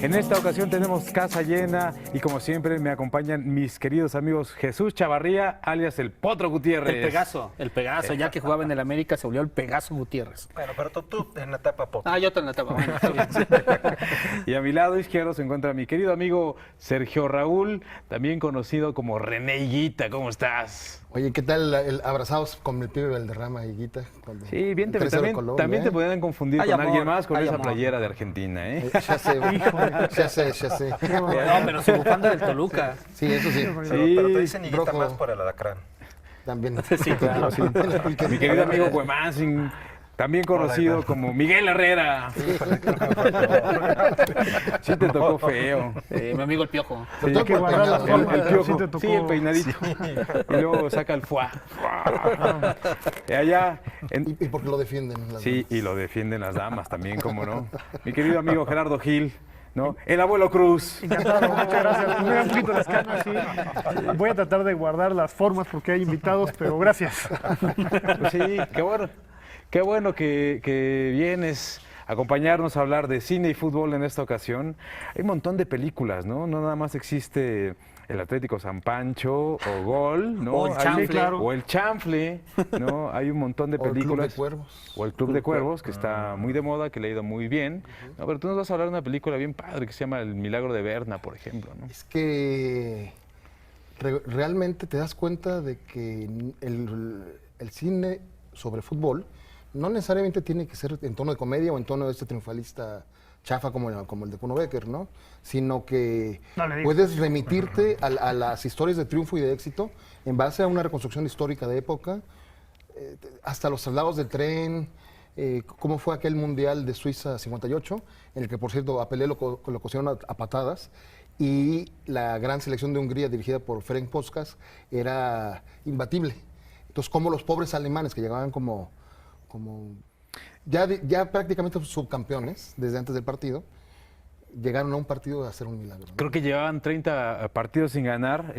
En esta ocasión tenemos casa llena y como siempre me acompañan mis queridos amigos Jesús Chavarría, alias el Potro Gutiérrez. El Pegaso, ya que jugaba en el América se volvió el Pegaso Gutiérrez. Bueno, pero tú en la etapa Potro. Ah, yo en la etapa. Bueno, Y a mi lado izquierdo se encuentra mi querido amigo Sergio Raúl, también conocido como René Higuita. ¿Cómo estás? Oye, ¿qué tal abrazados con el pibe Valderrama, Higuita? Sí, bien te ves. También te podrían confundir con alguien más con esa playera de Argentina, ¿eh? Ya sé. no, pero su bufanda del Toluca. Sí, eso sí. Pero te dicen Higuita rojo. más por el alacrán. También. Sí, claro, sí. Mi querido amigo Huemansing, también conocido como Miguel Herrera. Sí te tocó feo. Mi amigo el Piojo. Sí, todo que por guardar la peinado, forma, ¿no? el Piojo. Sí te tocó. Sí, el peinadito. Y luego saca el fuá. Y allá... Y porque lo defienden. las Sí, damas. y lo defienden las damas también, cómo no. Mi querido amigo Gerardo Gil, ¿no? El abuelo Cruz. Encantado, muchas gracias. Me da un poquito las canas, sí. Voy a tratar de guardar las formas porque hay invitados, pero gracias. Pues sí, qué bueno que vienes a acompañarnos a hablar de cine y fútbol en esta ocasión. Hay un montón de películas, ¿no? No nada más existe el Atlético San Pancho o Gol, ¿no? O el Chanfle. Sí, claro. O el Chanfle, ¿no? Hay un montón de O el Club películas. de Cuervos. O el Club de Cuervos, que está muy de moda, que le ha ido muy bien. No, pero tú nos vas a hablar de una película bien padre que se llama El Milagro de Berna, por ejemplo, ¿no? Es que realmente te das cuenta de que el cine sobre fútbol no necesariamente tiene que ser en tono de comedia o en tono de este triunfalista chafa como el de Kuno Becker, ¿no? Sino que No le digas. puedes remitirte a las historias de triunfo y de éxito en base a una reconstrucción histórica de época, hasta los traslados del tren, cómo fue aquel Mundial de Suiza 58, en el que, por cierto, a Pelé lo cosieron a patadas, y la gran selección de Hungría, dirigida por Ferenc Puskás, era imbatible. Entonces, como los pobres alemanes que llegaban como ya prácticamente subcampeones desde antes del partido, llegaron a un partido a hacer un milagro, ¿no? Creo que llevaban 30 partidos sin ganar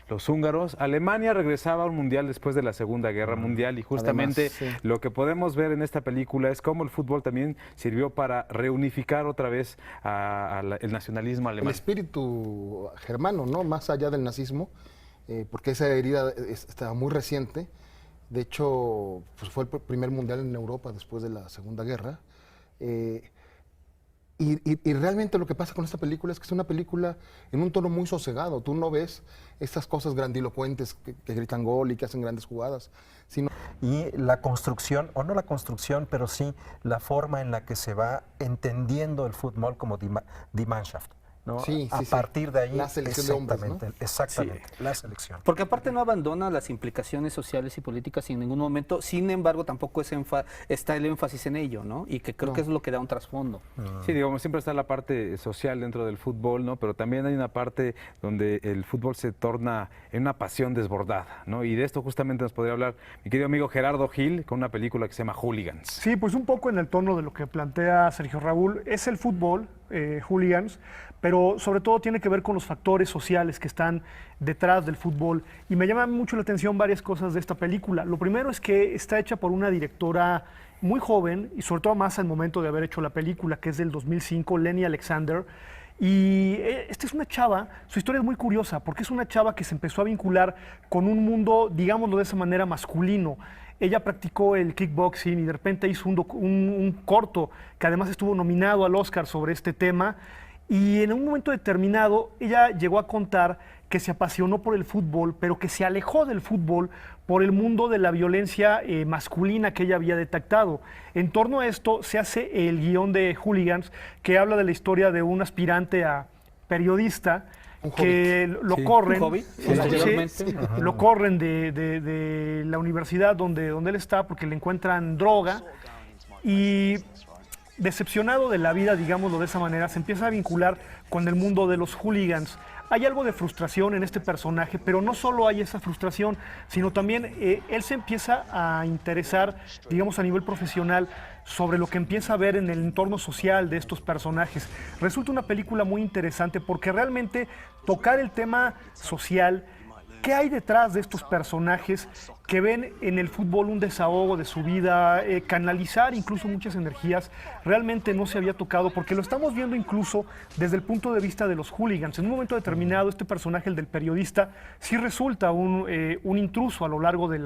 los húngaros. Alemania regresaba a un mundial después de la Segunda Guerra Mundial y justamente Además, sí. lo que podemos ver en esta película es cómo el fútbol también sirvió para reunificar otra vez el nacionalismo El alemán. espíritu germano, ¿no? Más allá del nazismo, porque esa herida estaba muy reciente. De hecho, pues fue el primer mundial en Europa después de la Segunda Guerra. Y realmente lo que pasa con esta película es que es una película en un tono muy sosegado. Tú no ves estas cosas grandilocuentes que gritan gol y que hacen grandes jugadas, sino Y la construcción, o no la construcción, pero sí la forma en la que se va entendiendo el fútbol como Die Mannschaft, ¿no? Sí, a sí, sí. partir de ahí, La selección de hombres, ¿no? exactamente, la selección. Porque aparte no abandona las implicaciones sociales y políticas en ningún momento, sin embargo tampoco está el énfasis en ello, ¿no? Y que creo que es lo que da un trasfondo. Sí, digamos, siempre está la parte social dentro del fútbol, ¿no? Pero también hay una parte donde el fútbol se torna en una pasión desbordada, ¿no? Y de esto justamente nos podría hablar mi querido amigo Gerardo Gil con una película que se llama Hooligans. Sí, pues un poco en el tono de lo que plantea Sergio Raúl. Es el fútbol, Hooligans, pero sobre todo tiene que ver con los factores sociales que están detrás del fútbol. Y me llama mucho la atención varias cosas de esta película. Lo primero es que está hecha por una directora muy joven, y sobre todo más al momento de haber hecho la película, que es del 2005, Leni Alexander. Y esta es una chava, su historia es muy curiosa, porque es una chava que se empezó a vincular con un mundo, digámoslo de esa manera, masculino. Ella practicó el kickboxing y de repente hizo un corto que además estuvo nominado al Oscar sobre este tema. Y en un momento determinado ella llegó a contar que se apasionó por el fútbol, pero que se alejó del fútbol por el mundo de la violencia masculina que ella había detectado. En torno a esto se hace el guión de Hooligans, que habla de la historia de un aspirante a periodista que lo corren, ¿Un hobbit? Posteriormente. lo corren de la universidad donde él está porque le encuentran droga, y decepcionado de la vida, digámoslo de esa manera, se empieza a vincular con el mundo de los hooligans. Hay algo de frustración en este personaje, pero no solo hay esa frustración, sino también él se empieza a interesar, digamos, a nivel profesional sobre lo que empieza a ver en el entorno social de estos personajes. Resulta una película muy interesante porque realmente tocar el tema social ¿qué hay detrás de estos personajes que ven en el fútbol un desahogo de su vida, canalizar incluso muchas energías? Realmente no se había tocado, porque lo estamos viendo incluso desde el punto de vista de los hooligans. En un momento determinado, este personaje, el del periodista, sí resulta un intruso a lo largo de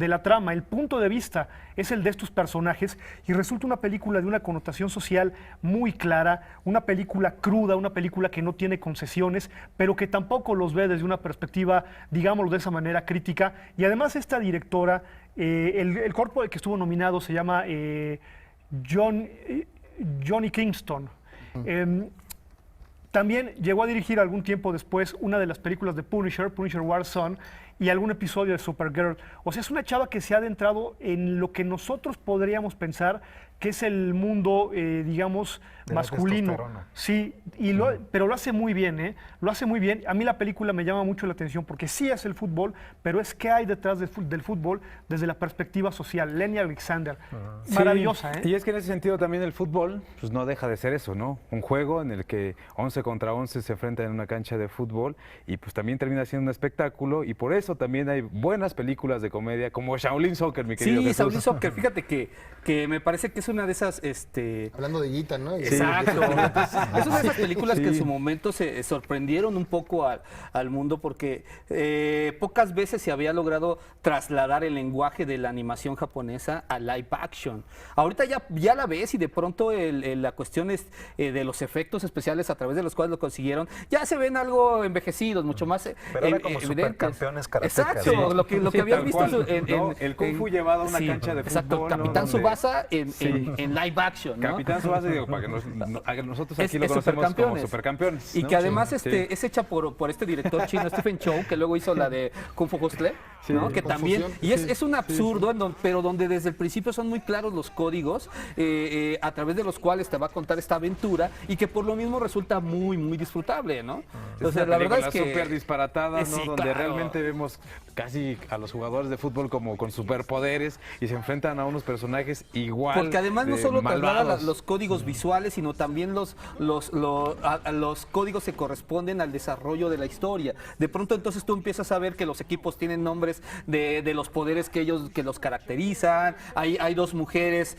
la trama. El punto de vista es el de estos personajes y resulta una película de una connotación social muy clara, una película cruda, una película que no tiene concesiones, pero que tampoco los ve desde una perspectiva, digámoslo de esa manera, crítica. Y además esta directora, el cuerpo que estuvo nominado se llama Johnny Kingston. También llegó a dirigir algún tiempo después una de las películas de Punisher Warzone, y algún episodio de Supergirl. O sea, es una chava que se ha adentrado en lo que nosotros podríamos pensar que es el mundo, digamos, de la masculino. testosterona. Sí, pero lo hace muy bien, ¿eh? Lo hace muy bien. A mí la película me llama mucho la atención porque sí es el fútbol, pero es qué hay detrás del fútbol desde la perspectiva social. Lenny Alexander, maravillosa, ¿eh? Y es que en ese sentido también el fútbol pues no deja de ser eso, ¿no? Un juego en el que 11 contra 11 se enfrentan en una cancha de fútbol y pues también termina siendo un espectáculo, y por eso también hay buenas películas de comedia como Shaolin Soccer, mi querido Sí, Jesús. Shaolin Soccer, fíjate que me parece que es una de esas... Hablando de Guita, ¿no? Exacto. Es una de esas películas que en Sí. su momento se sorprendieron un poco al mundo, porque pocas veces se había logrado trasladar el lenguaje de la animación japonesa a live action. Ahorita ya la ves y de pronto la cuestión es, de los efectos especiales a través de los cuales lo consiguieron, ya se ven algo envejecidos, mucho más Pero era como evidentes. supercampeones karatecas. Exacto, ¿no? lo que Sí, habías tal visto cual, en, ¿no? El Kung Fu llevado a una cancha de exacto, fútbol, ¿no? Capitán Donde- Tsubasa Sí. en live action, ¿no? Capitán Tsubasa, digo, para que nosotros aquí lo Es conocemos como Supercampeones. Supercampeones. Y ¿no? que además Sí. es hecha por este director chino, Stephen Chow, que luego hizo la de Kung Fu Hustle, Sí. ¿no? Que también, Confusión, y es un absurdo, pero donde desde el principio son muy claros los códigos a través de los cuales te va a contar esta aventura, y que por lo mismo resulta muy, muy disfrutable, ¿no? Entonces, la verdad es que súper que... disparatada, ¿no? Sí, Donde claro. realmente vemos casi a los jugadores de fútbol como con superpoderes y se enfrentan a unos personajes igual. Porque además no de solo traslada malvados. los códigos visuales, sino también los códigos se corresponden al desarrollo de la historia. De pronto entonces tú empiezas a ver que los equipos tienen nombres de los poderes que los caracterizan. Hay dos mujeres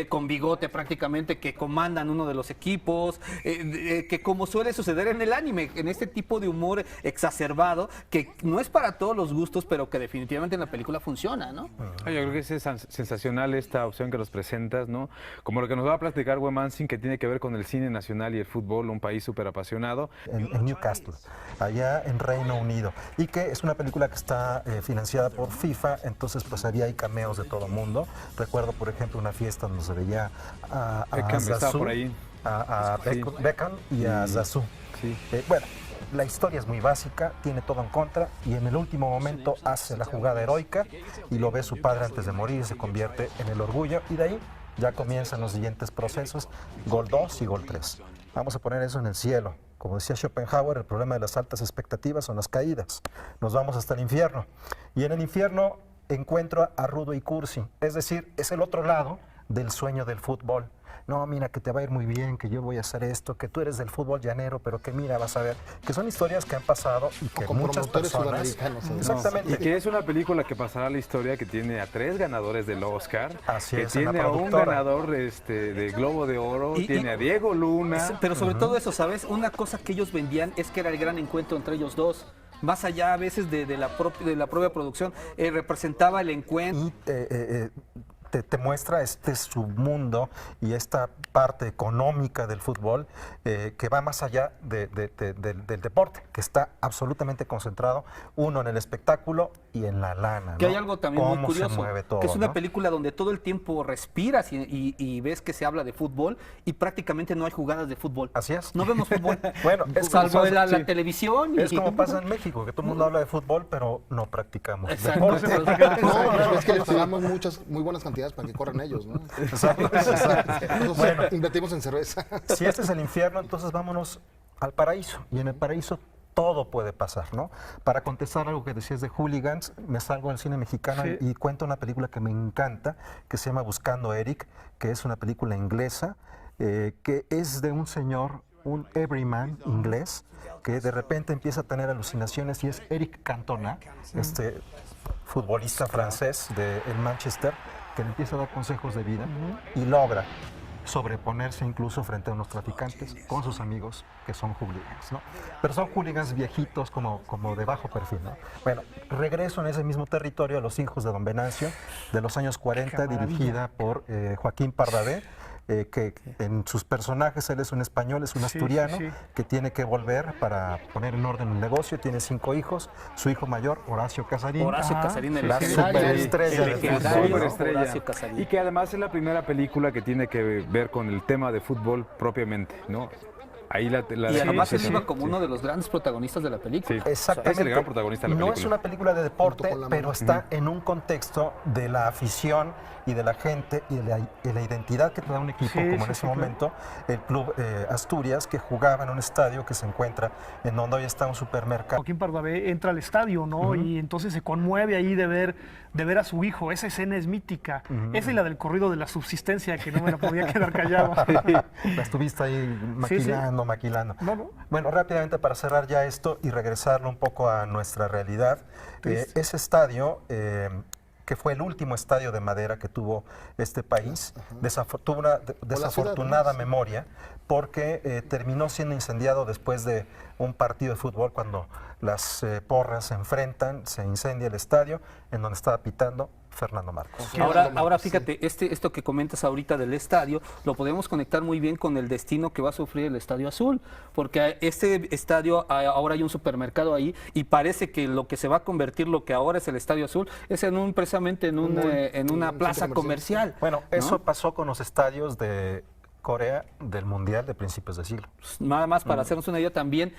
con bigote prácticamente que comandan uno de los equipos, que como suele suceder en el anime, en este tipo de humor exacerbado, que no es para todos los gustos, pero que definitivamente en la película funciona, ¿no? Yo creo que es sensacional esta opción que nos presentas, ¿no? Como lo que nos va a platicar Wemansing, que tiene que ver con el cine nacional y el fútbol, un país súper apasionado. En Newcastle, allá en Reino Unido, y que es una película que está financiada por FIFA, entonces pues había ahí cameos de todo el mundo. Recuerdo, por ejemplo, una fiesta donde se veía a Beckham estaba Zazou, por ahí. a Sí. Beckham y a Y- Zazou. Sí. Bueno, la historia es muy básica, tiene todo en contra, y en el último momento hace la jugada heroica y lo ve su padre antes de morir y se convierte en el orgullo, y de ahí ya comienzan los siguientes procesos, gol 2 y gol 3. Vamos a poner eso en el cielo. Como decía Schopenhauer, el problema de las altas expectativas son las caídas. Nos vamos hasta el infierno. Y en el infierno encuentro a Rudo y Cursi, es decir, es el otro lado del sueño del fútbol. No, mira, que te va a ir muy bien, que yo voy a hacer esto, que tú eres del fútbol llanero, pero que mira, vas a ver, que son historias que han pasado y que Con muchas promotores personas... sudamericanos, además. Exactamente. Y que es una película que pasará a la historia, que tiene a 3 ganadores del Oscar, Así que es, en la tiene a un productora. ganador de Globo de Oro, Y- tiene y- a Diego Luna. Pero sobre todo eso, ¿sabes? Una cosa que ellos vendían es que era el gran encuentro entre ellos dos. Más allá a veces de la propia producción, representaba el encuentro. Y te muestra este submundo y esta parte económica del fútbol que va más allá del deporte, que está absolutamente concentrado, uno en el espectáculo y en la lana. Que ¿no? hay algo también muy Cómo curioso, se mueve todo, que es una ¿no? película donde todo el tiempo respiras y ves que se habla de fútbol y prácticamente no hay jugadas de fútbol. Así es. No vemos fútbol. Bueno, es salvo como- de la sí. televisión. Es como pasa en México, que todo el mundo habla de fútbol, pero no practicamos Exacto. deporte. No, es que les pagamos muy buenas cantidades para que corran ellos, ¿no? Exacto, exacto. Nosotros Bueno, invertimos en cerveza. si este es el infierno, entonces vámonos al paraíso. Y en el paraíso todo puede pasar, ¿no? Para contestar algo que decías de hooligans, me salgo del cine mexicano Sí. y cuento una película que me encanta, que se llama Buscando a Eric, que es una película inglesa, que es de un señor un everyman inglés que de repente empieza a tener alucinaciones y es Eric Cantona, este futbolista francés del Manchester, que le empieza a dar consejos de vida y logra sobreponerse incluso frente a unos traficantes con sus amigos que son hooligans, ¿no? Pero son hooligans viejitos como de bajo perfil, ¿no? Bueno, regreso en ese mismo territorio a Los hijos de Don Venancio, de los años 40, dirigida por Joaquín Pardavé, que en sus personajes él es un español, es un asturiano, que tiene que volver para poner en orden un negocio, tiene 5 hijos, su hijo mayor, Horacio Casarín, Horacio Casarín, el la legendario, superestrella el del legendario fútbol, ¿no? Superestrella. Horacio Casarín. Y que además es la primera película que tiene que ver con el tema de fútbol propiamente, ¿no? Ahí Y además él sí, iba sí, como sí. uno de los grandes protagonistas de la película. Sí. Exactamente. Es el gran protagonista de la No película. es una película de deporte, Junto con la pero mano. está en un contexto de la afición y de la gente y de la identidad que te da un equipo, Sí, como sí, en ese sí, claro. momento el Club Asturias, que jugaba en un estadio que se encuentra en donde hoy está un supermercado. Joaquín Pardavé entra al estadio, ¿no? Y entonces se conmueve ahí de ver a su hijo. Esa escena es mítica. Esa y la del corrido de la subsistencia, que no me la podía quedar callado. La estuviste ahí Sí, sí. maquilando. No, no. Bueno, rápidamente para cerrar ya esto y regresarlo un poco a nuestra realidad, ese estadio, que fue el último estadio de madera que tuvo este país, tuvo una desafortunada memoria porque terminó siendo incendiado después de un partido de fútbol cuando las porras se enfrentan, se incendia el estadio en donde estaba pitando Fernando Marcos. Ahora fíjate, esto que comentas ahorita del estadio, lo podemos conectar muy bien con el destino que va a sufrir el Estadio Azul, porque este estadio, ahora hay un supermercado ahí y parece que lo que se va a convertir, lo que ahora es el Estadio Azul, es precisamente en una un plaza centro comercial. Bueno, ¿no? eso pasó con los estadios de Corea del Mundial de principios de siglo. Nada más para hacernos una idea también,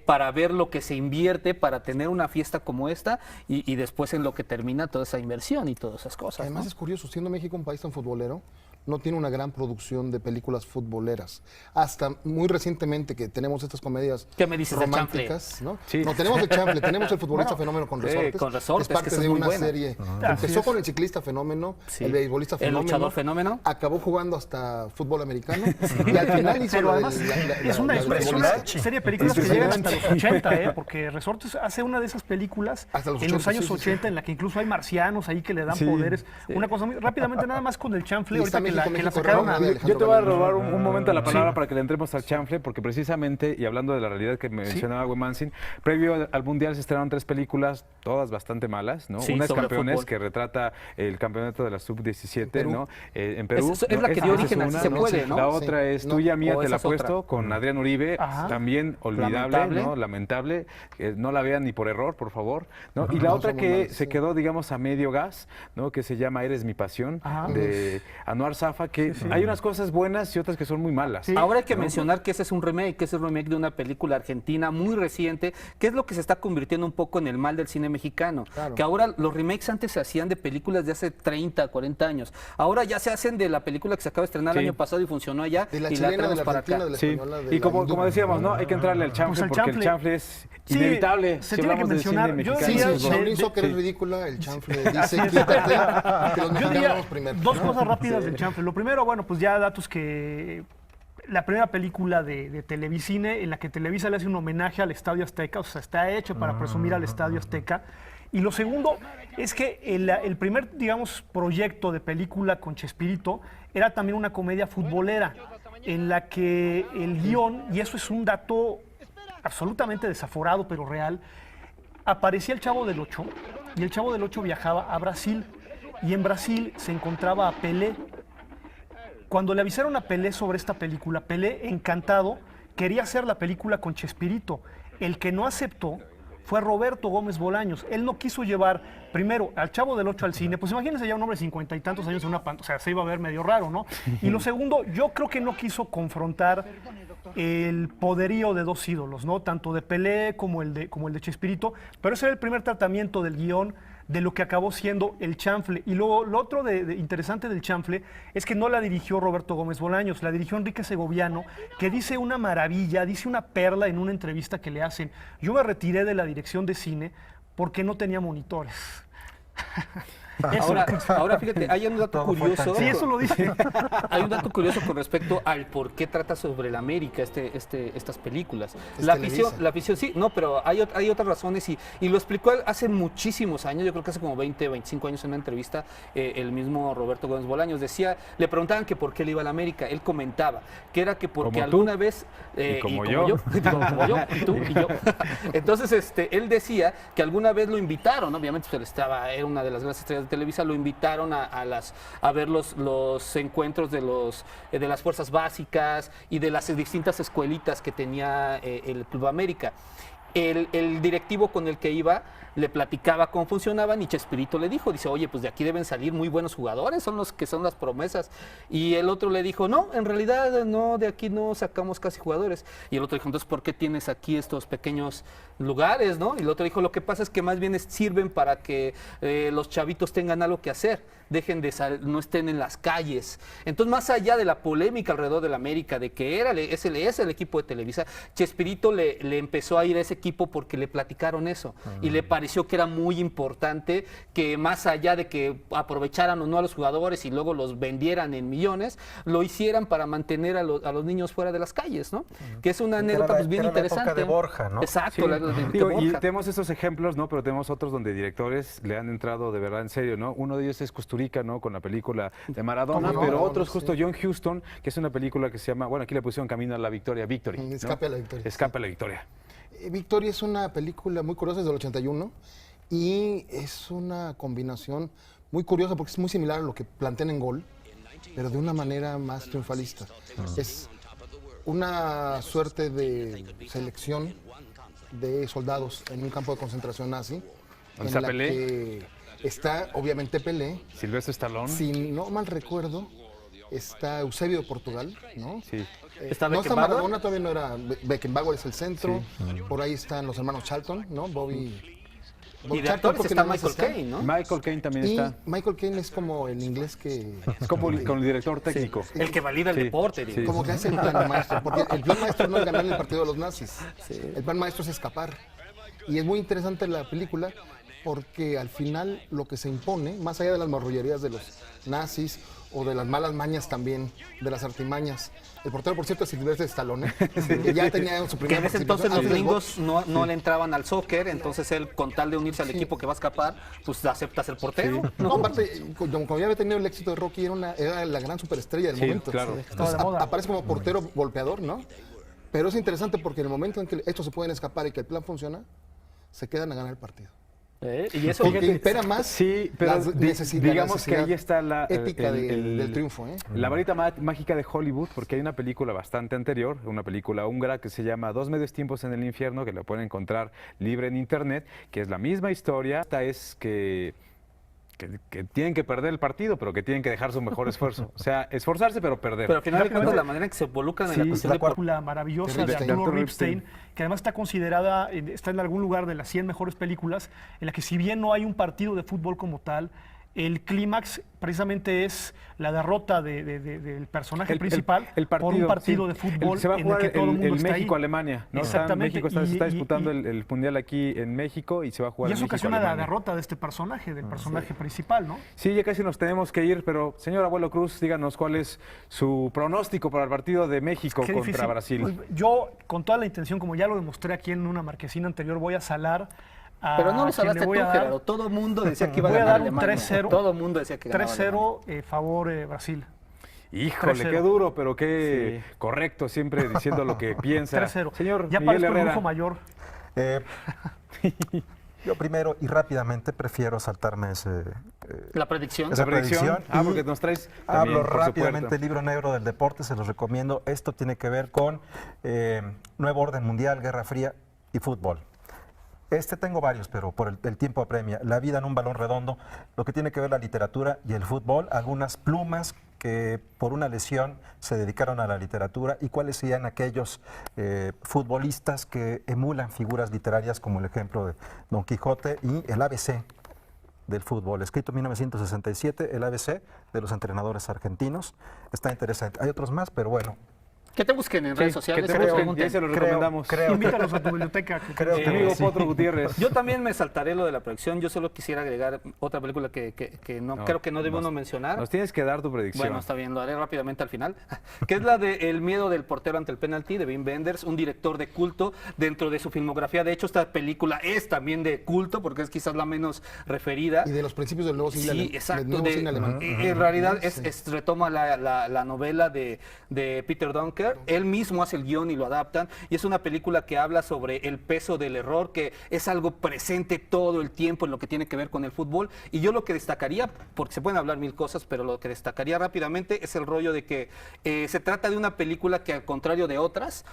para ver lo que se invierte para tener una fiesta como esta y después en lo que termina toda esa inversión y todas esas cosas. Además ¿no? es curioso, siendo México un país tan futbolero, no tiene una gran producción de películas futboleras. Hasta muy recientemente que tenemos estas comedias ¿Qué me dices del románticas, ¿no? Sí. No tenemos el chanfle, tenemos el futbolista fenómeno con Resortes. con Resortes, es parte que esa de es muy una buena. serie. Así Empezó es. con el ciclista fenómeno, Sí. el beisbolista El fenómeno. luchador fenómeno. Acabó jugando hasta fútbol americano. Y al final hizo Pero la además es una impresionante. serie de películas que llegan hasta los 80, porque Resortes hace una de esas películas Hasta los en los 80, años sí, sí, 80 en la que incluso hay marcianos ahí que le dan Sí. poderes. Una cosa muy rápidamente nada más con el chanfle, Y ahorita está que la México, sacaron a... México, Yo te voy a Alejandro robar un momento la palabra Sí. para que le entremos al chanfle, porque precisamente, y hablando de la realidad que mencionaba Wemansing, previo al Mundial se estrenaron 3 películas, todas bastante malas, ¿no? Sí, Una es sobre Campeones, fútbol. que retrata el campeoneto de la Sub-17, Perú. ¿no? En Perú. Es ¿no? la que dio Esa origen a es Sí una, se puede, ¿no? La otra Sí. es No. Tuya Mía, O te esa la es otra. apuesto, con Adrián Uribe, Ajá. también olvidable, Lamentable. ¿no? Lamentable, no la vean ni por error, por favor, ¿no? Y la otra somos que malos, se sí. quedó, digamos, a medio gas, ¿no? Que se llama Eres mi pasión, Ajá. de Anuar Safa, que hay unas cosas buenas y otras que son muy malas. Sí. Ahora hay que mencionar que ese es un remake, que es el remake de una película argentina muy reciente, que es lo que se está convirtiendo un poco en el mal del cine mexicano. Claro. Que ahora los remakes antes se hacían de películas de hace 30, 40 años. Ahora ya se hacen de la película que se acaba de estrenar Sí. el año pasado y funcionó allá De la y chilena, la de traemos la para argentina, acá. de la Sí, española, de y la como hindú. decíamos, ¿no? Hay que entrarle al chanfle Pues el porque el chanfle. chanfle es Sí, inevitable. se si tiene que hablamos de cine mencionar. Yo mexicano. Sí, diría- si Shaolin de- Soccer es sí. ridícula, el chanfle dice quítate, que los Yo mexicanos diría vamos primero. dos cosas rápidas del chanfle. Lo primero, bueno, pues ya datos que la primera película de Televicine en la que Televisa le hace un homenaje al Estadio Azteca, o sea, está hecho para presumir al Estadio Azteca. Y lo segundo es que el primer, digamos, proyecto de película con Chespirito era también una comedia futbolera en la que el guión, y eso es un dato absolutamente desaforado pero real, aparecía el Chavo del Ocho y el Chavo del Ocho viajaba a Brasil y en Brasil se encontraba a Pelé. Cuando le avisaron a Pelé sobre esta película, Pelé, encantado, quería hacer la película con Chespirito. El que no aceptó fue Roberto Gómez Bolaños. Él no quiso llevar primero al Chavo del Ocho al cine. Pues imagínense ya un hombre de 50 y tantos años en una pantalla, o sea, se iba a ver medio raro, ¿no? Y lo segundo, yo creo que no quiso confrontar el poderío de dos ídolos, ¿no? Tanto de Pelé como el de Chespirito, pero ese era el primer tratamiento del guión de lo que acabó siendo el chanfle. Y luego lo otro interesante del chanfle es que no la dirigió Roberto Gómez Bolaños, la dirigió Enrique Segoviano, que dice una maravilla, dice una perla en una entrevista que le hacen. Yo me retiré de la dirección de cine porque no tenía monitores. Ahora fíjate, hay un dato Todo fue curioso. tan Sí, eso lo dice. Hay un dato curioso con respecto al por qué trata sobre el América estas películas. Es La afición, sí, no, pero hay otras razones y lo explicó él hace muchísimos años, yo creo que hace como 20, 25 años en una entrevista, el mismo Roberto Gómez Bolaños decía, le preguntaban que por qué le iba a la América, él comentaba que era que porque Como tú. alguna vez... Y como yo. como yo, y tú y yo. Entonces, él decía que alguna vez lo invitaron, obviamente pues, era una de las grandes estrellas de Televisa, lo invitaron a ver los encuentros de las fuerzas básicas y de las distintas escuelitas que tenía el Club América. El directivo con el que iba le platicaba cómo funcionaban y Chespirito le dijo, dice, oye, pues de aquí deben salir muy buenos jugadores, son los que son las promesas. Y el otro le dijo, no, en realidad no, de aquí no sacamos casi jugadores. Y el otro dijo, entonces, ¿por qué tienes aquí estos pequeños lugares, no? Y el otro dijo, lo que pasa es que más bien sirven para que los chavitos tengan algo que hacer, dejen de no estén en las calles. Entonces, más allá de la polémica alrededor del América, de que es el equipo de Televisa, Chespirito le empezó a ir a ese equipo porque le platicaron eso y le pareció que era muy importante que más allá de que aprovecharan o no a los jugadores y luego los vendieran en millones, lo hicieran para mantener a los niños fuera de las calles, ¿no? Que es una anécdota pues, bien era la interesante. época de Borja, ¿no? Exacto, Sí. de Digo, y Borja. tenemos estos ejemplos, ¿no? Pero tenemos otros donde directores le han entrado de verdad en serio, ¿no? Uno de ellos es Kusturica, ¿no? Con la película de Maradona, No, pero Maradona, otro es justo sí. John Huston, que es una película que se llama, bueno, aquí le pusieron Camino a la Victoria, Victory. ¿no? Escape a la Victoria. Escape a la Victoria. Victoria es una película muy curiosa, es del 81 y es una combinación muy curiosa porque es muy similar a lo que plantean en Gol, pero de una manera más triunfalista. Es una suerte de selección de soldados en un campo de concentración nazi, ¿Dónde en está la Pelé? que está obviamente Pelé, Silvestre Stallone. si no mal recuerdo, está Eusebio de Portugal, ¿no? Sí. ¿Está no está Beckenbauer? Maradona, todavía no era. Beckenbauer es el centro. Por ahí están los hermanos Charlton, ¿no? Bobby Y de Charlton actores porque está nada más Michael está. Caine, ¿no? Michael Caine también Y está. Michael Caine es como el inglés que. Es como con el director técnico. El que valida el Sí, deporte, digo. sí. Como que hace el plan maestro. Porque el plan maestro no es ganar el partido de los nazis. El plan maestro es escapar. Y es muy interesante la película porque al final lo que se impone, más allá de las marrullerías de los nazis o de las malas mañas también, de las artimañas. El portero, por cierto, es Silvestre Stallone, que ya tenía su Que primera en ese participación entonces los antes del gringos no le entraban al soccer, entonces él, con tal de unirse al equipo que va a escapar, pues acepta ser portero. No, aparte, como ya había tenido el éxito de Rocky, era la gran superestrella del Sí, momento. claro. Estaba de moda. Aparece como portero golpeador, ¿no? Pero es interesante porque en el momento en que estos se pueden escapar y que el plan funciona, se quedan a ganar el partido. Y eso, Porque impera más Sí, pero la digamos que necesidad ahí está la épica del triunfo. ¿eh? La varita mágica de Hollywood, porque hay una película bastante anterior, una película húngara que se llama Dos medios tiempos en el infierno, que la pueden encontrar libre en internet, que es la misma historia. Esta es que tienen que perder el partido, pero que tienen que dejar su mejor esfuerzo. O sea, esforzarse, pero perder. pero al final de cuentas, la manera en que se involucran en la Sí, cuestión La de película maravillosa de Ripstein. Arturo Arturo Ripstein, Ripstein. que además está considerada, está en algún lugar de las 100 mejores películas, en la que si bien no hay un partido de fútbol como tal, el clímax precisamente es la derrota del personaje principal por un partido sí. de fútbol Se va a en el jugar que todo el mundo está ahí. México-Alemania. ¿no? Exactamente. México se está disputando y- el Mundial aquí en México y se va a jugar Y en eso ocasiona la México-Alemania. derrota de este personaje, del personaje principal, ¿no? Sí, ya casi nos tenemos que ir, pero señor Abuelo Cruz, díganos cuál es su pronóstico para el partido de México Qué contra difícil. Brasil. Pues, yo, con toda la intención, como ya lo demostré aquí en una marquesina anterior, voy a salar a Pero no lo quien salaste le tú, voy a dar Gerardo. Todo mundo decía que iba a Voy a ganar dar un Alemania. 3-0. Todo el mundo decía que ganaba Alemania. 3-0 favor Brasil. Híjole, 3-0. qué duro, pero qué correcto, siempre diciendo lo que piensa. 3-0. Señor Ya Miguel parezco el Herrera. brujo mayor. Eh, yo primero y rápidamente prefiero saltarme La predicción. esa ¿Esa predicción? predicción. Porque nos traes también Hablo por su rápidamente puerta. el libro negro del deporte, se los recomiendo. Esto tiene que ver con nuevo orden mundial, Guerra Fría y fútbol. Tengo varios, pero por el tiempo apremia. La vida en un balón redondo, lo que tiene que ver la literatura y el fútbol, algunas plumas que por una lesión se dedicaron a la literatura y cuáles serían aquellos futbolistas que emulan figuras literarias como el ejemplo de Don Quijote y el ABC del fútbol, escrito en 1967, el ABC de los entrenadores argentinos. Está interesante. Hay otros más, pero bueno, Que te busquen en redes sociales. que te o busquen, pregunten. ya se lo recomendamos. Invítalos a tu biblioteca. Creo Mi que amigo sí. Potro Gutiérrez. Yo también me saltaré lo de la predicción. Yo solo quisiera agregar otra película que no, creo que no debe uno mencionar. Nos tienes que dar tu predicción. Bueno, está bien, lo haré rápidamente al final. Que es la de El miedo del portero ante el penalti de Wim Wenders, un director de culto dentro de su filmografía. De hecho, esta película es también de culto porque es quizás la menos referida. Y de los principios del nuevo cine, Sí, exacto. del nuevo cine alemán. En realidad retoma la novela de Peter Dunker. Él mismo hace el guión y lo adaptan. Y es una película que habla sobre el peso del error, que es algo presente todo el tiempo en lo que tiene que ver con el fútbol. Y yo lo que destacaría, porque se pueden hablar mil cosas, pero lo que destacaría rápidamente es el rollo de que se trata de una película que, al contrario de otras,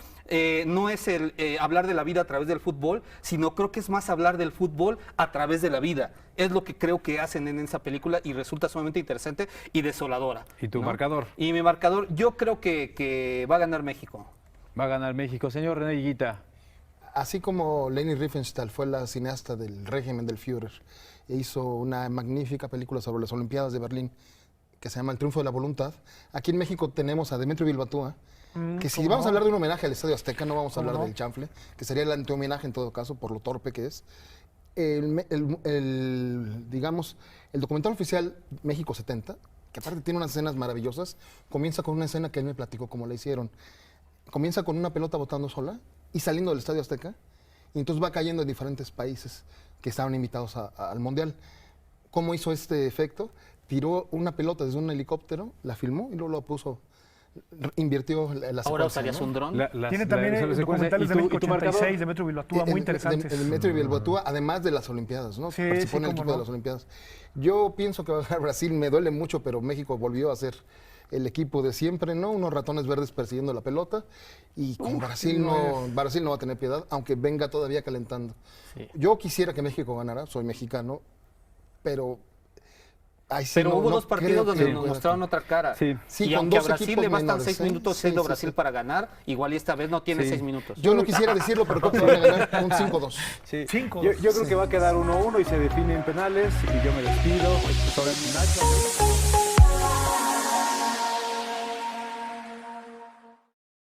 no es el hablar de la vida a través del fútbol, sino creo que es más hablar del fútbol a través de la vida. Es lo que creo que hacen en esa película y resulta sumamente interesante y desoladora. ¿Y tu marcador? Y mi marcador, yo creo que va a ganar México. Va a ganar México. Señor René Higuita. Así como Leni Riefenstahl fue la cineasta del régimen del Führer e hizo una magnífica película sobre las Olimpiadas de Berlín que se llama El triunfo de la voluntad, aquí en México tenemos a Demetrio Bilbatúa, que si vamos a hablar de un homenaje al Estadio Azteca, no vamos a hablar del chanfle, que sería el antihomenaje en todo caso, por lo torpe que es. Digamos, el documental oficial México 70, que aparte tiene unas escenas maravillosas, comienza con una escena que él me platicó cómo la hicieron. Comienza con una pelota botando sola y saliendo del Estadio Azteca, y entonces va cayendo en diferentes países que estaban invitados al Mundial. ¿Cómo hizo este efecto? Tiró una pelota desde un helicóptero, la filmó y luego lo puso, invirtió la secuencia. Ahora usarías ¿no? un dron. Tiene también documentales de México 86 de Metro Bilbatúa muy interesantes. El Demetrio Bilbatúa, además de las Olimpiadas, ¿no? Sí, Participó en el cómo equipo no. de las Olimpiadas. Yo pienso que va a ganar Brasil, me duele mucho, pero México volvió a ser el equipo de siempre, ¿no? Unos ratones verdes persiguiendo la pelota, y con Brasil no va a tener piedad, aunque venga todavía calentando. Sí. Yo quisiera que México ganara, soy mexicano, pero... ay, sí, Pero no- hubo no dos creo partidos donde que nos pueda. mostraron otra cara. Sí. Sí, y con aunque a dos Brasil equipos le bastan menores, 6 ¿eh? minutos Sí, siendo sí, Brasil sí. para ganar, igual y esta vez no tiene Sí. 6 minutos. Yo no quisiera decirlo, pero creo que van a ganar un 5-2. Sí. 5-2. Yo creo que va a quedar 1-1 y se define en penales. Y yo me despido. Esto es Nacho.